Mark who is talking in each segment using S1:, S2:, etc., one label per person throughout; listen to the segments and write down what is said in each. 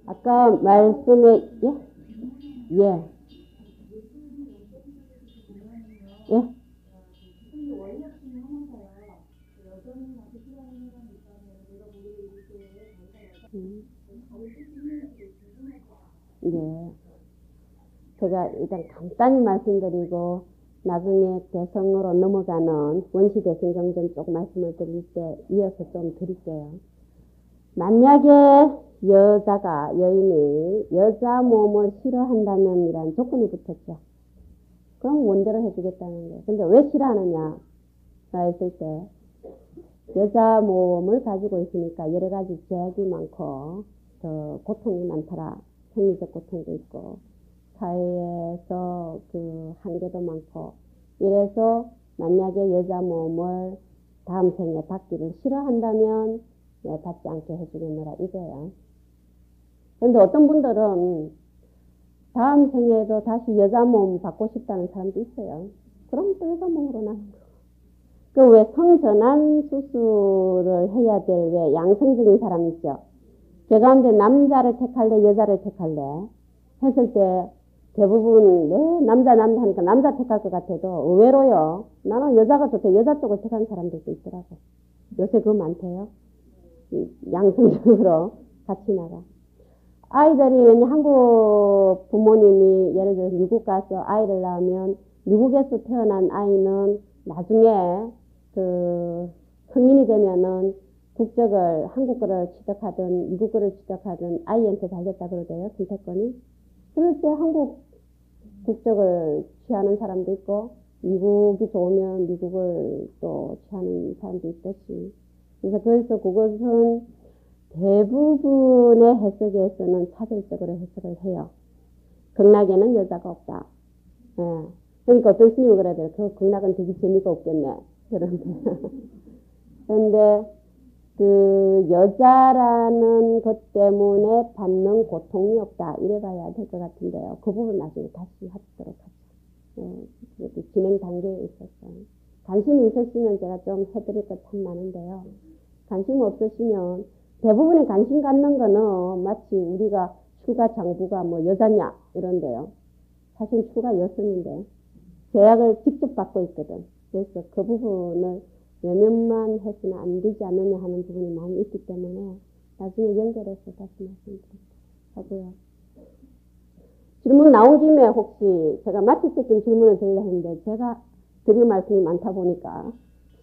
S1: 아까 말씀에, 예? 예. 예? 네. 제가 일단 간단히 말씀드리고 나중에 대성으로 넘어가는 원시대성 경전 쪽 말씀을 드릴 때 이어서 좀 드릴게요. 만약에 여인이 여자 몸을 싫어한다면 이란 조건이 붙었죠. 그럼 원대로 해주겠다는 거예요. 근데 왜 싫어하느냐 했을 때 여자 몸을 가지고 있으니까 여러 가지 제약이 많고 더 고통이 많더라. 생리적 고통도 있고 사회에서 그 한계도 많고 이래서 만약에 여자 몸을 다음 생에 받기를 싫어한다면 받지 않게 해주겠노라 이거예요. 그런데 어떤 분들은 다음 생에도 다시 여자 몸 받고 싶다는 사람도 있어요. 그럼 또 여자 몸으로 나는 거. 그 왜 성전환 수술을 해야 될 왜 양성적인 사람 있죠. 그 가운데 남자를 택할래 여자를 택할래 했을 때 대부분 남자 하니까 남자 택할 것 같아도 의외로요. 나는 여자가 좋대. 여자 쪽을 택하는 사람들도 있더라고. 요새 그거 많대요. 양성적으로 같이 나가. 아이들이 왜냐 한국 부모님이 예를 들어서 미국 가서 아이를 낳으면 미국에서 태어난 아이는 나중에 그 성인이 되면은 국적을 한국 거를 취득하든 미국 거를 취득하든 아이한테 달렸다 그러대요. 선택권이. 그럴 때 한국 국적을 취하는 사람도 있고 미국이 좋으면 미국을 또 취하는 사람도 있듯이. 그래서 그것은 대부분의 해석에서는 차별적으로 해석을 해요. 극락에는 여자가 없다. 예. 그러니까 어떤 스님이 그래야 돼요. 그 극락은 되게 재미가 없겠네. 그런데 그 여자라는 것 때문에 받는 고통이 없다. 이래봐야 될 것 같은데요. 그 부분 나중에 다시 하도록 하죠. 진행 단계에 있어서. 관심이 있으시면 제가 좀 해드릴 것 참 많은데요. 관심 없으시면 대부분의 관심 갖는 거는 마치 우리가 출가 장부가 뭐 여자냐 이런데요. 사실 출가 여성인데 제약을 직접 받고 있거든. 그래서 그 부분을 외면만 해서는 안 되지 않느냐 하는 부분이 많이 있기 때문에 나중에 연결해서 다시 말씀드리도록 하고요. 질문 나온 김에 혹시 제가 마칠 때쯤 질문을 드리려 했는데 제가 드릴 말씀이 많다 보니까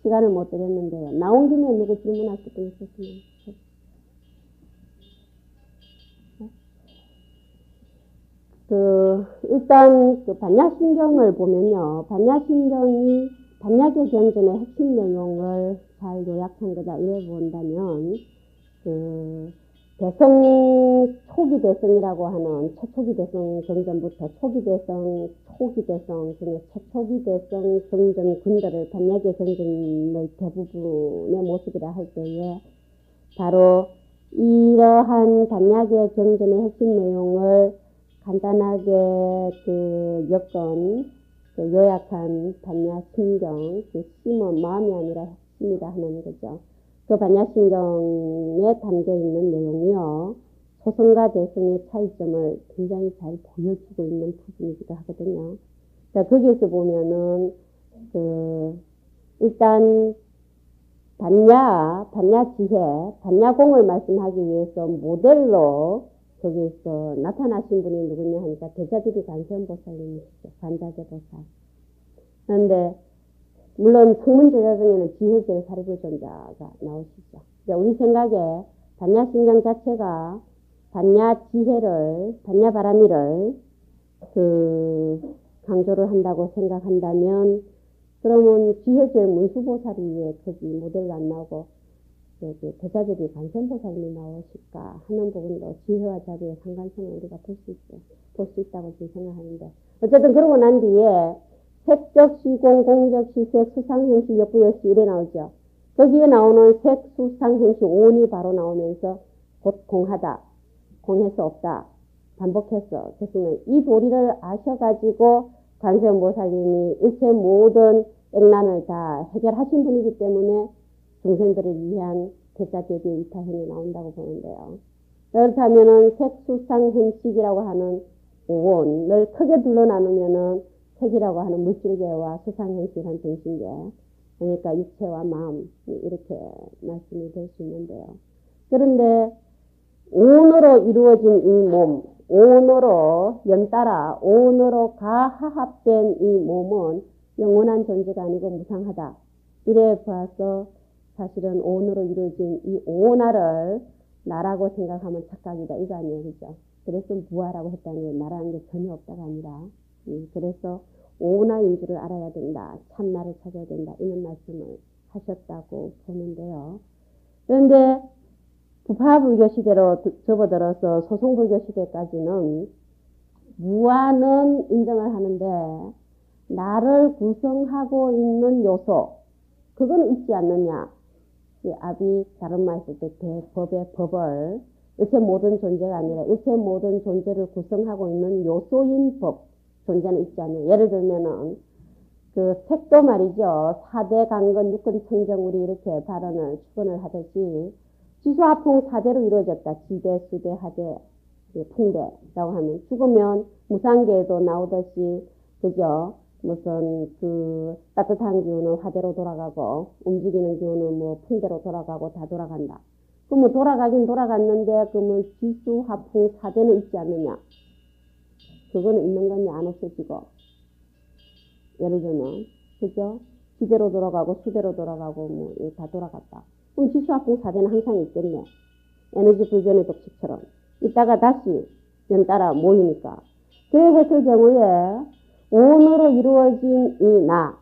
S1: 시간을 못 드렸는데요. 나온 김에 누구 질문하실 분 있으시면. 일단 반야신경을 보면요. 반야신경이 반야계 경전의 핵심 내용을 잘 요약한 거다 이래 본다면 대성 초기 대성이라고 하는 최초기 대성 경전부터 초기 대성 중에 최초기 대성 경전 군들을 반야계 경전의 대부분의 모습이라 할 때에 바로 이러한 반야계 경전의 핵심 내용을 간단하게 요약한 반야신경, 심은 마음이 아니라 핵심이라 하는 거죠. 그 반야신경에 담겨있는 내용이요. 소성과 대성의 차이점을 굉장히 잘 보여주고 있는 부분이기도 하거든요. 자, 거기에서 보면은, 일단, 반야지혜, 반야공을 말씀하기 위해서 모델로 거기서 나타나신 분이 누구냐 하니까 대자들이 관세음보살님이시죠. 관자재보살. 그런데 물론 성문제자 중에는 지혜제의 사리불존자가 나오시죠. 우리 생각에 반야신경 자체가 반야지혜를, 반야바라미를 강조를 한다고 생각한다면 그러면 지혜제의 문수보살이 왜 거기 모델로 안 나오고 대자들이 관세음보살님이 나오실까 하는 부분도 지혜와 자비의 상관성을 우리가 볼 수 있다고 저는 생각하는데 어쨌든 그러고 난 뒤에 색적, 시공, 공적, 시색, 수상, 행시, 역부, 역시 이래 나오죠. 거기에 나오는 색, 수상, 행시, 오온이 바로 나오면서 곧 공하다, 공해서 없다, 반복해서. 그래서 이 도리를 아셔가지고 관세음보살님이 일체 모든 액난을 다 해결하신 분이기 때문에 중생들을 위한 대자대비의 이타행이 나온다고 보는데요. 그렇다면은 색수상 행식이라고 하는 오온을 크게 둘러 나누면은 색이라고 하는 물질계와 수상 행식한 정신계. 그러니까 육체와 마음 이렇게 말씀이 될 수 있는데요. 그런데 오온으로 이루어진 이 몸, 오온으로 연따라 오온으로 가하합된 이 몸은 영원한 존재가 아니고 무상하다. 이래 봐서 사실은 오온으로 이루어진 이 오온화를 나라고 생각하면 착각이다. 이거 아니에요. 그죠? 그래서 무아라고 했다는 게 나라는 게 전혀 없다가 아니라 그래서 오온화인 줄을 알아야 된다. 참나를 찾아야 된다. 이런 말씀을 하셨다고 보는데요. 그런데 부파불교 시대로 접어들어서 소송불교 시대까지는 무아는 인정을 하는데 나를 구성하고 있는 요소 그거는 있지 않느냐. 아비 다른 말 했을 때 대법의 법을 일체 모든 존재가 아니라 일체 모든 존재를 구성하고 있는 요소인 법 존재는 있지 않느냐. 예를 들면은 그 색도 말이죠. 4대 강건 6근 청정우리 이렇게 발언을 추건을 하듯이 지수화풍 4대로 이루어졌다. 지대, 수대, 하대, 풍대라고 하면 죽으면 무상계에도 나오듯이 그죠? 무슨 그 따뜻한 기운은 화대로 돌아가고 움직이는 기운은 뭐 풍대로 돌아가고 다 돌아간다. 그럼 뭐 돌아가긴 돌아갔는데 그러면 지수화풍 4대는 있지 않느냐? 그거는 있는 거냐 안 없어지고 예를 들면 그죠? 지대로 돌아가고 수대로 돌아가고 뭐 다 돌아갔다. 그럼 지수화풍 4대는 항상 있겠네. 에너지 불변의 법칙처럼. 이따가 다시 연따라 모이니까. 그래 했을 경우에 오온으로 이루어진 이 나,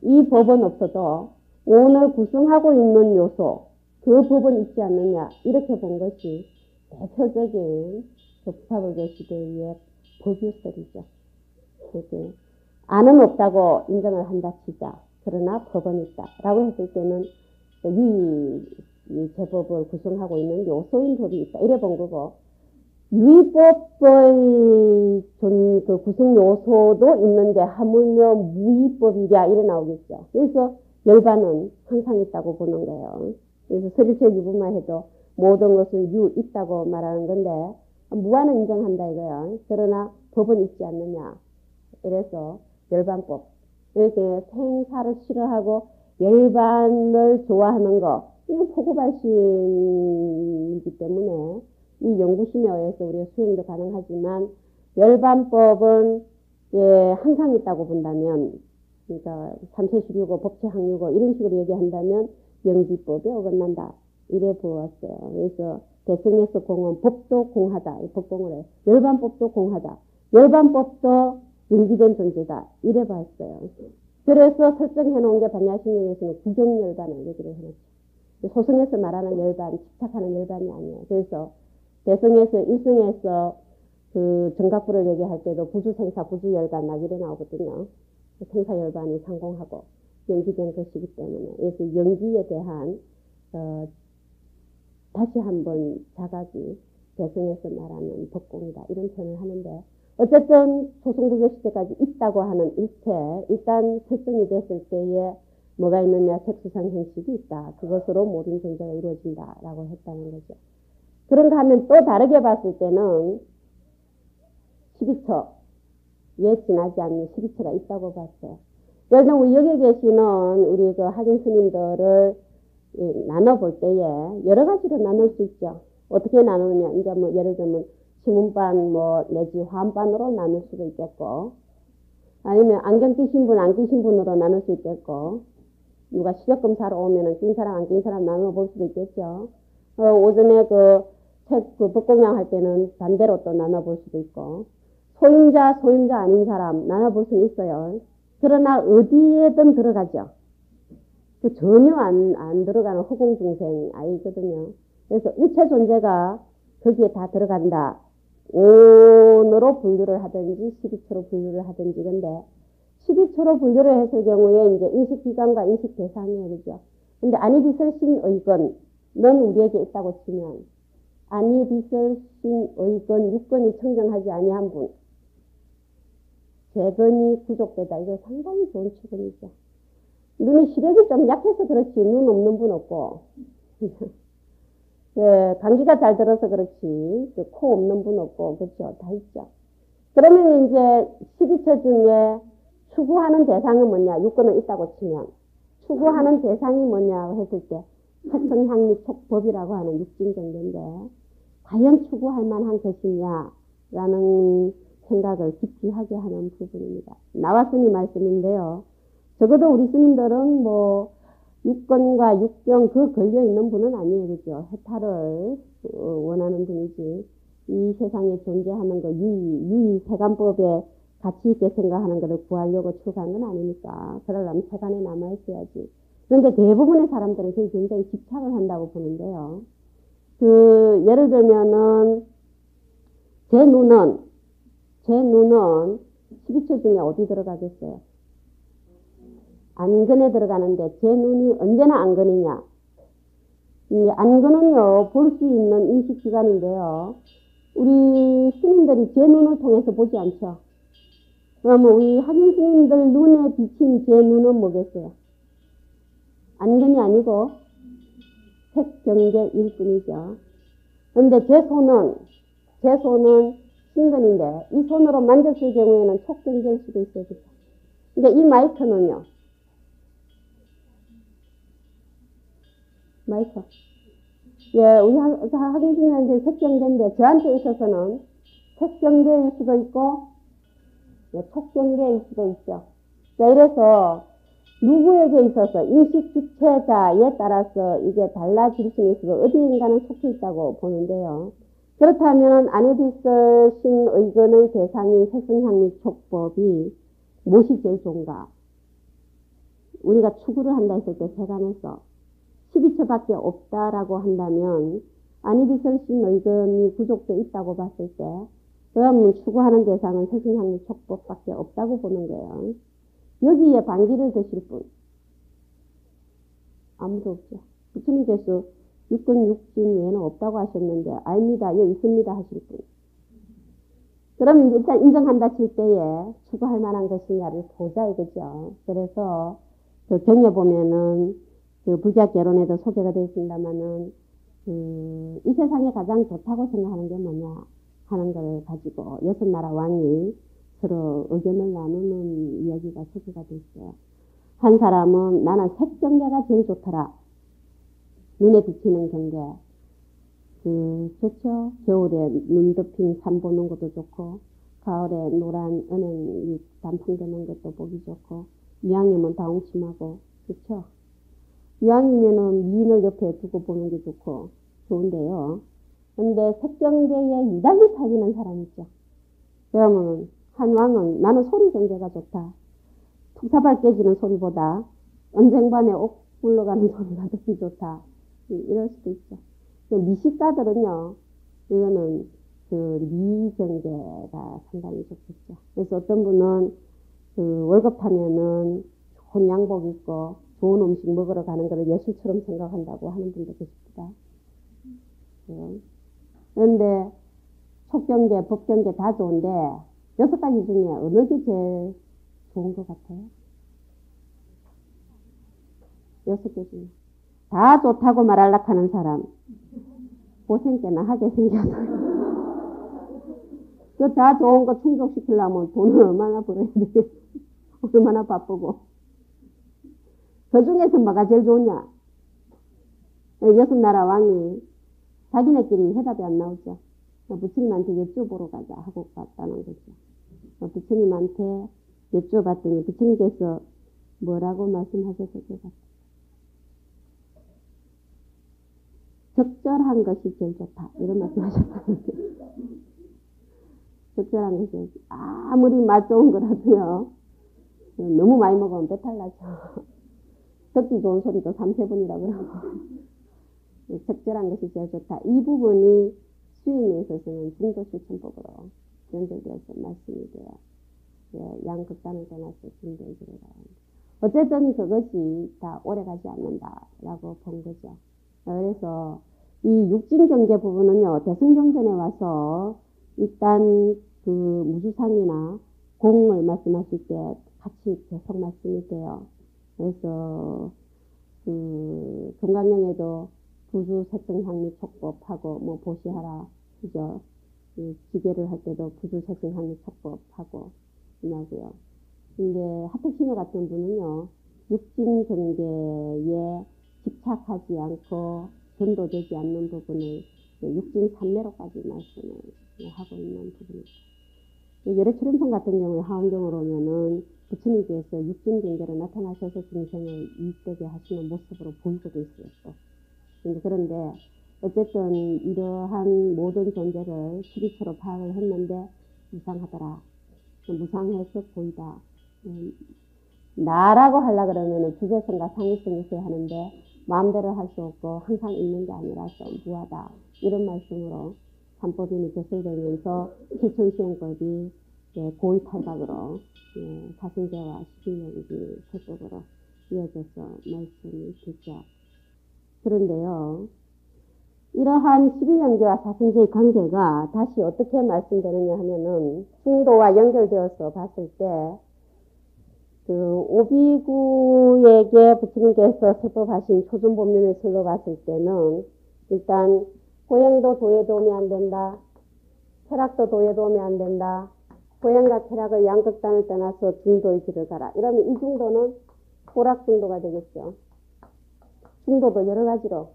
S1: 이 법은 없어도 오온을 구성하고 있는 요소, 그 법은 있지 않느냐. 이렇게 본 것이 대표적인 부파불교 시대의 법유설이죠. 그게 안은 없다고 인정을 한다 치자. 그러나 법은 있다. 라고 했을 때는 유의 제법을 구성하고 있는 요소인 법이 있다. 이래 본 거고 유의법의 그 구성 요소도 있는데 하물며 무의법이랴 이래 나오겠죠. 그래서 열반은 항상 있다고 보는 거예요. 그래서 서리체 유부만 해도 모든 것은 유 있다고 말하는 건데 무한은 인정한다 이거야. 그러나 법은 있지 않느냐. 이래서 열반법. 이렇게 생사를 싫어하고 열반을 좋아하는 거. 이건 포고발심이기 때문에 이 연구심에 의해서 우리가 수행도 가능하지만 열반법은 항상 있다고 본다면 그러니까 삼세수류고 법체항류고 이런 식으로 얘기한다면 영지법에 어긋난다. 이래 보았어요. 그래서 대승에서 공은 법도 공하다. 법공을 해. 열반법도 공하다. 열반법도 영지된 존재다. 이래 봤어요. 그래서 설정해 놓은 게 반야신경에서는 구경열반을 얘기를 해놨죠. 소승에서 말하는 열반, 집착하는 열반이 아니에요. 그래서 대승에서 일승에서 그 정각부를 얘기할 때도 부주생사, 부주열반 막 이래 나오거든요. 생사열반이 상공하고 영지된 것이기 때문에. 그래서 영지에 대한 다시 한번 자각이 대승에서 말하는 법공이다. 이런 표현을 하는데 어쨌든 소승불교 시대까지 있다고 하는 일체 일단 설정이 됐을 때에 뭐가 있느냐 색수상 형식이 있다. 그것으로 모든 존재가 이루어진다라고 했다는 거죠. 그런가 하면 또 다르게 봤을 때는 12처에 지나지 않는 12처가 있다고 봤어요. 예를 들면 우리 여기 계시는 우리 그 하진 스님들을 나눠볼 때에 여러 가지로 나눌 수 있죠. 어떻게 나누느냐. 이제 뭐 예를 들면 시문반 뭐 내지 화음반으로 나눌 수도 있겠고 아니면 안경 끼신 분, 안 끼신 분으로 나눌 수 있겠고 누가 시력검사로 오면은 낀 사람, 안 낀 사람 나눠 볼 수도 있겠죠. 오전에 책 법공양 할 때는 반대로 또 나눠 볼 수도 있고 소임자 아닌 사람 나눠 볼 수는 있어요. 그러나 어디에든 들어가죠. 전혀 안 들어가는 허공중생 아니거든요. 그래서 일체 존재가 거기에 다 들어간다. 온으로 분류를 하든지 12초로 분류를 하든지 근데 12초로 분류를 했을 경우에 이제 인식기관과 인식대상이에요. 그죠? 근데 아니비설신 의건은 우리에게 있다고 치면 아니비설신 의건 6건이 청정하지 아니한 분 재건이 구족되다. 이거 상당히 좋은 추근이죠. 눈이 시력이 좀 약해서 그렇지 눈 없는 분 없고 예, 감기가 잘 들어서 그렇지. 코 없는 분 없고, 그렇죠. 다 있죠. 그러면 이제 12처 중에 추구하는 대상은 뭐냐? 육권은 있다고 치면. 추구하는 대상이 뭐냐고 했을 때, 색성향미촉법이라고 하는 육진경계인데, 과연 추구할 만한 것이냐라는 생각을 깊이 하게 하는 부분입니다. 나왔으니 말씀인데요. 적어도 우리 스님들은 뭐, 육권과 육경 그 걸려있는 분은 아니에요. 그죠? 해탈을 원하는 분이지. 이 세상에 존재하는 거 유의 세간법에 가치 있게 생각하는 것을 구하려고 추구한 건 아니니까. 그러려면 세간에 남아있어야지. 그런데 대부분의 사람들은 그게 굉장히 집착을 한다고 보는데요. 예를 들면은, 제 눈은 12처 중에 어디 들어가겠어요? 안근에 들어가는데 제 눈이 언제나 안근이냐? 이 안근은요, 볼 수 있는 인식기관인데요. 우리 스님들이 제 눈을 통해서 보지 않죠. 그러면 우리 학인 스님들 눈에 비친 제 눈은 뭐겠어요? 안근이 아니고 색경계일 뿐이죠. 그런데 제 손은 신근인데 이 손으로 만졌을 경우에는 촉경계일 수도 있어요. 그러니까 이 마이크는요. 마이크. 예, 우리 학인 스님한테 색경계인데 저한테 있어서는 색경계일 수도 있고 촉경계일 수도 있죠. 자, 이래서 누구에게 있어서 인식 주체자에 따라서 이게 달라질 수는 있어도 어디인가는 속해 있다고 보는데요. 그렇다면 아니비설 신의견의 대상인 색성향미촉법이 무엇이 제일 좋은가? 우리가 추구를 한다 했을 때 세간에서 12처밖에 없다라고 한다면 아니비설 신의견이 구족되어 있다고 봤을 때 그러면 추구하는 대상은 색성향미촉법밖에 없다고 보는 거예요. 여기에 반기를 드실 분 아무도 없죠. 부처님께서 육근 육진 외에는 없다고 하셨는데 아닙니다. 여기 있습니다 하실 분. 그럼 일단 인정한다 칠 때에 추구할 만한 것이냐를 보자 이거죠. 그래서 그 경에 보면은 그 부작개론에도 소개가 되어 있습니다만은 이 세상에 가장 좋다고 생각하는 게 뭐냐 하는 걸 가지고 여섯 나라 왕이 서로 의견을 나누는 이야기가 소개가 되어 있어요. 한 사람은 나는 색경계가 제일 좋더라. 눈에 비치는 경계. 좋죠. 겨울에 눈 덮인 산 보는 것도 좋고, 가을에 노란 은행 단풍 되는 것도 보기 좋고, 이왕이면 다홍침하고, 좋죠. 이왕이면은 미인을 옆에 두고 보는 게 좋고, 좋은데요. 근데 색경계에 유달리 팔리는 사람 있죠. 그러면 한 왕은 나는 소리 경계가 좋다. 툭사발 깨지는 소리보다 언쟁반에 옥 굴러가는 소리가 듣기 좋다. 이럴 수도 있죠. 미식가들은요, 이거는 미경계가 상당히 좋겠죠. 그래서 어떤 분은 월급 타면은 좋은 양복 입고 좋은 음식 먹으러 가는 것을 예술처럼 생각한다고 하는 분도 계십니다. 그런데 촉경계, 법경계 다 좋은데 6가지 중에 어느 게 제일 좋은 것 같아요? 6개 중에. 다 좋다고 말하려고 하는 사람. 고생께나 하게 생겨서. 그 다 좋은 거 충족시키려면 돈을 얼마나 벌어야 되겠어. 얼마나 바쁘고. 그 중에서 뭐가 제일 좋냐? 6나라 왕이 자기네끼리 해답이 안 나오죠. 부처님한테 여쭤보러 가자 하고 갔다는 거죠. 부처님한테 여쭤봤더니 부처님께서 뭐라고 말씀하셨을 것 같아요? 적절한 것이 제일 좋다. 이런 말씀하셨다는 거예요. 적절한 것이 아무리 맛 좋은 거라도요. 너무 많이 먹으면 배탈 나죠. 듣기 좋은 소리도 3-4분이라고 그러고. 적절한 것이 제일 좋다. 이 부분이 수행에 있어서는 중도실천법으로 연결되어서 말씀이 돼요. 양극단을 떠나서 중도실이라고 합니다. 어쨌든 그것이 다 오래가지 않는다라고 본 거죠. 그래서 이 육진경계 부분은요, 대승경전에 와서 일단 무주상이나 공을 말씀하실 때 같이 계속 말씀이 돼요. 그래서 금강경에도 부주 색성향미 촉법하고 뭐 보시하라 그죠? 기계를 할 때도 부주 색성향미 촉법하고 나고요. 근데 하택신의 같은 분은요 육진 경계에 집착하지 않고 전도되지 않는 부분을 육진 삼매로까지 말씀을 하고 있는 부분입니다. 열애출연성 같은 경우에 하원경으로 오면은 부처님께서 육진 경계로 나타나셔서 중생을 이익되게 하시는 모습으로 보이고도 있어요. 그런데 어쨌든 이러한 모든 존재를 실이처로 파악을 했는데 무상하더라. 무상해서 보이다. 나라고 하려고 그러면 주제성과 상위성이 있어야 하는데 마음대로 할 수 없고 항상 있는 게 아니라서 무하다. 이런 말씀으로 삼법인이 개설되면서 실천수행법이 고의 탈각으로 사승제와 11연기 설법으로 이어져서 말씀이 되죠. 그런데요. 이러한 12연기와 사승제의 관계가 다시 어떻게 말씀되느냐 하면은 중도와 연결되어서 봤을 때 그 오비구에게 부처님께서 설법하신 초준법륜을 설로 봤을 때는 일단 고행도 도에 도움이 안 된다. 쾌락도 도에 도움이 안 된다. 고행과 쾌락의 양극단을 떠나서 중도의 길을 가라. 이러면 이 중도는 호락 중도가 되겠죠. 중도도 여러 가지로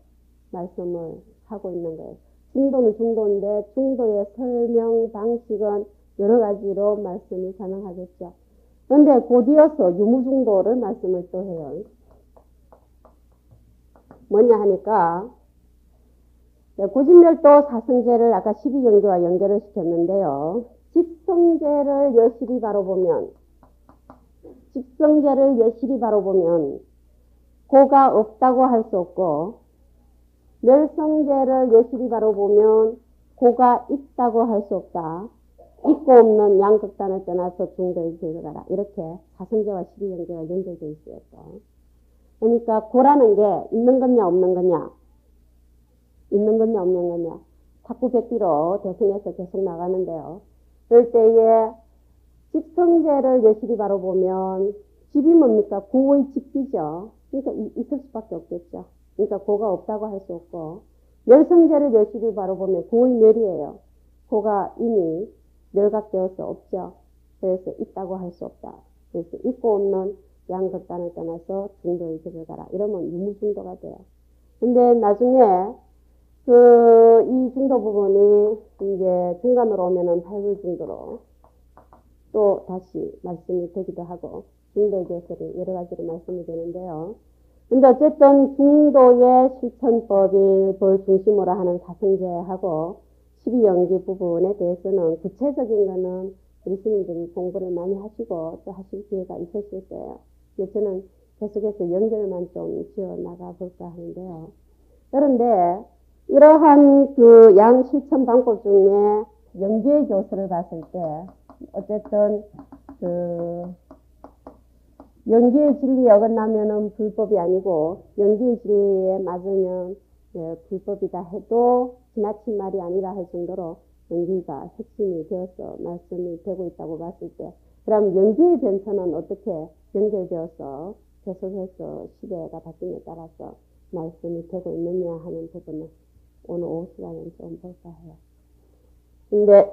S1: 말씀을 하고 있는 거예요. 중도는 중도인데 중도의 설명 방식은 여러 가지로 말씀이 가능하겠죠. 그런데 곧이어서 유무중도를 말씀을 또 해요. 뭐냐 하니까 고진멸도 사승제를 아까 12경계와 연결을 시켰는데요. 직성제를 여실히 바로 보면 고가 없다고 할 수 없고 멸성제를 여실히 바로 보면 고가 있다고 할 수 없다. 있고 없는 양극단을 떠나서 중도에 들어가라. 이렇게 사승제와 12경계가 연결되어 있어요. 그러니까 고라는 게 있는 거냐 없는 거냐. 있는 거냐 없는 거냐. 자꾸 백비로 대승해서 계속 나가는데요. 그럴 때에 집성제를 여실히 바로 보면 집이 뭡니까? 고의 집비죠. 그러니까 있을 수밖에 없겠죠. 그러니까 고가 없다고 할 수 없고 멸성제를 여실히 바로 보면 고의 멸이에요. 고가 이미 멸각되어서 없죠. 그래서 있다고 할 수 없다. 그래서 있고 없는 양극단을 떠나서 중도에 들어가라. 이러면 유무중도가 돼요. 근데 나중에 이 중도 부분이 이제 중간으로 오면은 팔불중도로 또 다시 말씀이 되기도 하고 중도에 대해서는 여러 가지로 말씀이 되는데요. 근데 어쨌든 중도의 실천법을 중심으로 하는 사승제하고 12연기 부분에 대해서는 구체적인 거는 우리 스님들이 공부를 많이 하시고 또 하실 기회가 있으실 거예요. 그래서 저는 계속해서 연결만 좀 지어 나가 볼까 하는데요. 그런데 이러한 그 양 실천 방법 중에 연기의 교수를 봤을 때 어쨌든 그 연기의 진리에 어긋나면은 불법이 아니고 연기의 진리에 맞으면 불법이다 해도 지나친 말이 아니라 할 정도로 연기가 핵심이 되어서 말씀이 되고 있다고 봤을 때 그럼 연기의 변천은 어떻게 연결되어서 계속해서 시대가 바뀜에 따라서 말씀이 되고 있느냐 하는 부분을 오늘 오후 시간에 좀 볼까 해요. 근데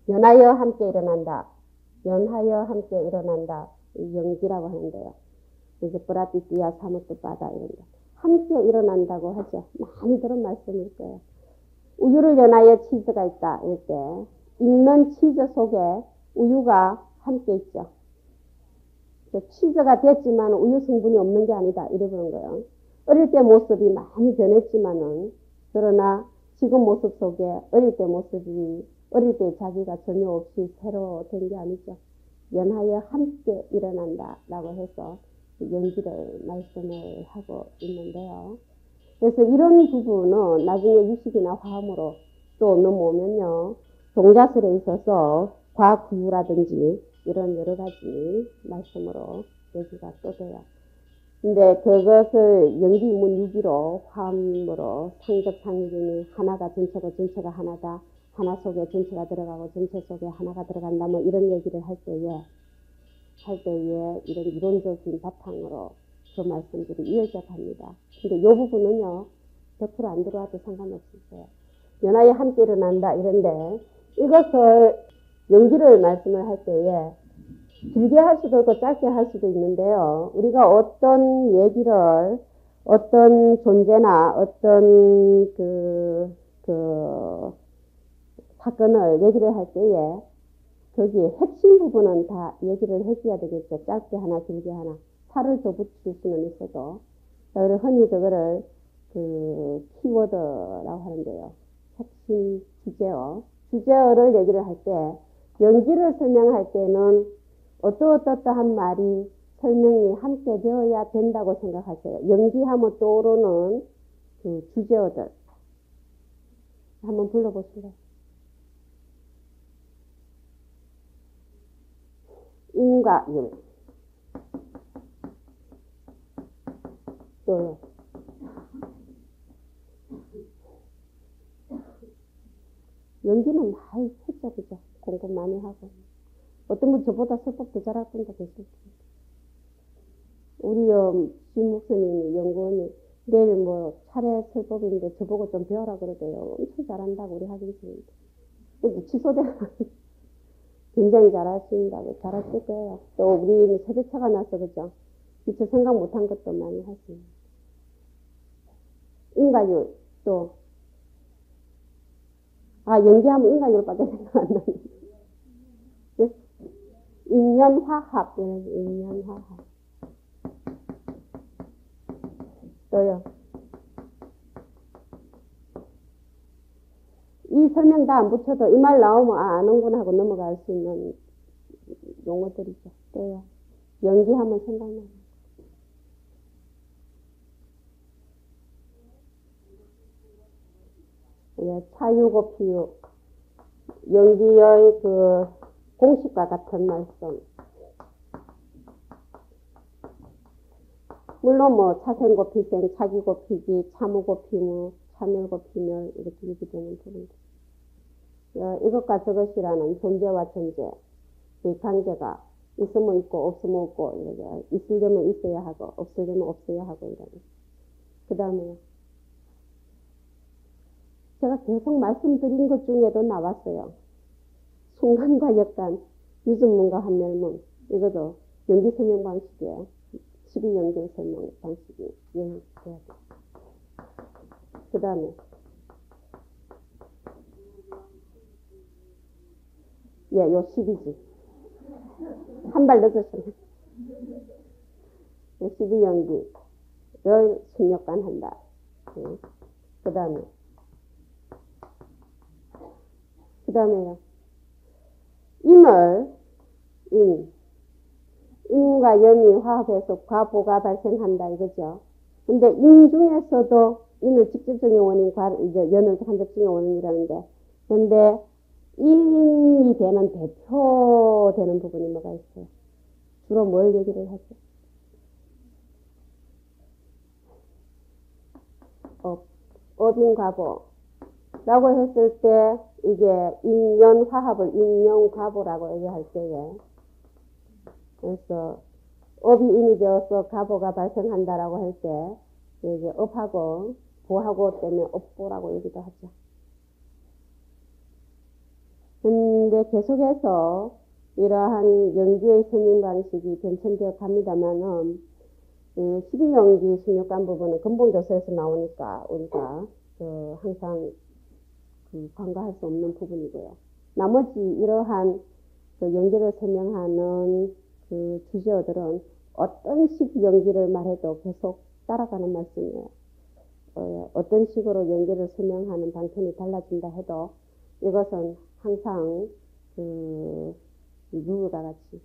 S1: 연하여 함께 일어난다. 연하여 함께 일어난다. 연기라고 하는데요. 이제 브라티티아 사무트바다 이런 거. 함께 일어난다고 하죠. 많이 들은 말씀일 거예요. 우유를 연하여 치즈가 있다. 이럴 때 있는 치즈 속에 우유가 함께 있죠. 치즈가 됐지만 우유 성분이 없는 게 아니다. 이래보는 거예요. 어릴 때 모습이 많이 변했지만은 그러나 지금 모습 속에 어릴 때 모습이 어릴 때 자기가 전혀 없이 새로 된 게 아니죠. 연하여 함께 일어난다 라고 해서 연기를 말씀을 하고 있는데요. 그래서 이런 부분은 나중에 유식이나 화음으로 또 넘어오면요. 동자설에 있어서 과구유라든지 이런 여러 가지 말씀으로 얘기가 또 돼요. 근데 그것을 연기문 유기로 화음으로 상적상유중이 하나가 전체고 전체가 하나다. 하나 속에 전체가 들어가고 전체 속에 하나가 들어간다. 뭐 이런 얘기를 할 때에 이런 이론적인 바탕으로 그 말씀들이 이어져 갑니다. 근데 이 부분은요. 100%안 들어와도 상관없어요. 연하에 함께 일어난다 이런데 이것을 연기를 말씀을 할 때에 길게 할 수도 있고 짧게 할 수도 있는데요. 우리가 어떤 얘기를 어떤 존재나 어떤 사건을 얘기를 할 때에 거기에 핵심 부분은 다 얘기를 해줘야 되겠죠. 짧게 하나 길게 하나 살을 더 붙일 수는 있어도 흔히 그거를 키워드라고 하는데요. 핵심 주제어를 얘기를 할 때 연기를 설명할 때는 어떠한 말이 설명이 함께 되어야 된다고 생각하세요. 연기하면 떠오르는 그 주제어들 한번 불러보실래요? 인과 율 또요. 연기는 많이 했죠, 그죠? 공부 많이 하고. 어떤 분 저보다 설법 더 잘할 분도 계실 텐데. 우리 신 목사님이 연구원이 내일 뭐 차례 설법인데 저보고 좀 배워라 그러대요. 엄청 잘한다고 우리 하긴스님도. 근데 취소돼 굉장히 잘하신다고 잘하실 거예요. 또 우리는 세대차가 나서 그죠? 미처 생각 못한 것도 많이 하시네요. 인과율 또 연기하면 인과율밖에 생각 안 나네. 네? 인연화합 인연화합 또요. 이 설명 다 안 붙여도 이 말 나오면 아는구나 하고 넘어갈 수 있는 용어들이죠. 또요. 연기하면 생각나요. 예, 차유고 피유. 연기의 공식과 같은 말씀. 물론 뭐 차생고 피생, 차기고 피기, 참우고 피무, 참멸고 피멸 이렇게 얘기되는 부분들. 이것과 저것이라는 존재와 존재, 이 관계가 있으면 있고 없으면 없고 이렇게 있으려면 있어야 하고 없으려면 없어야 하고 이러는. 그 다음에 제가 계속 말씀드린 것 중에도 나왔어요. 순간과 역간, 유전문과 한멸문 이것도 연기 설명 방식이에요. 12연기 설명 방식이 돼야 돼요. 그 다음에 요 12지. 한 발 늦었어요. 12연기를 숙력관 한다. 그 다음에요. 인과 연이 화합해서 과보가 발생한다 이거죠. 근데 인 중에서도 인을 직접적인 원인, 연을 간접적인 원인이라는데, 근데 인이 되는 대표되는 부분이 뭐가 있어요? 주로 뭘 얘기를 하죠? 업인과보라고 했을 때 이게 인연화합을 인연과보라고 얘기할 때에 그래서 업이 인이 되어서 과보가 발생한다라고 할 때 이제 업하고 보하고 때문에 업보라고 얘기도 하죠. 근데 계속해서 이러한 연기의 설명 방식이 변천되어 갑니다만은 12연기 숙력관 부분은 근본조서에서 나오니까 우리가 항상 간과할 수 없는 부분이고요. 나머지 이러한 연기를 설명하는 주제어들은 어떤 식 연기를 말해도 계속 따라가는 말씀이에요. 어떤 식으로 연기를 설명하는 방편이 달라진다 해도 이것은 항상 룰과 같이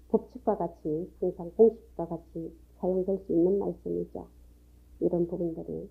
S1: 법칙과 같이 항상 공식과 같이 사용될 수 있는 말씀이죠. 이런 부분들이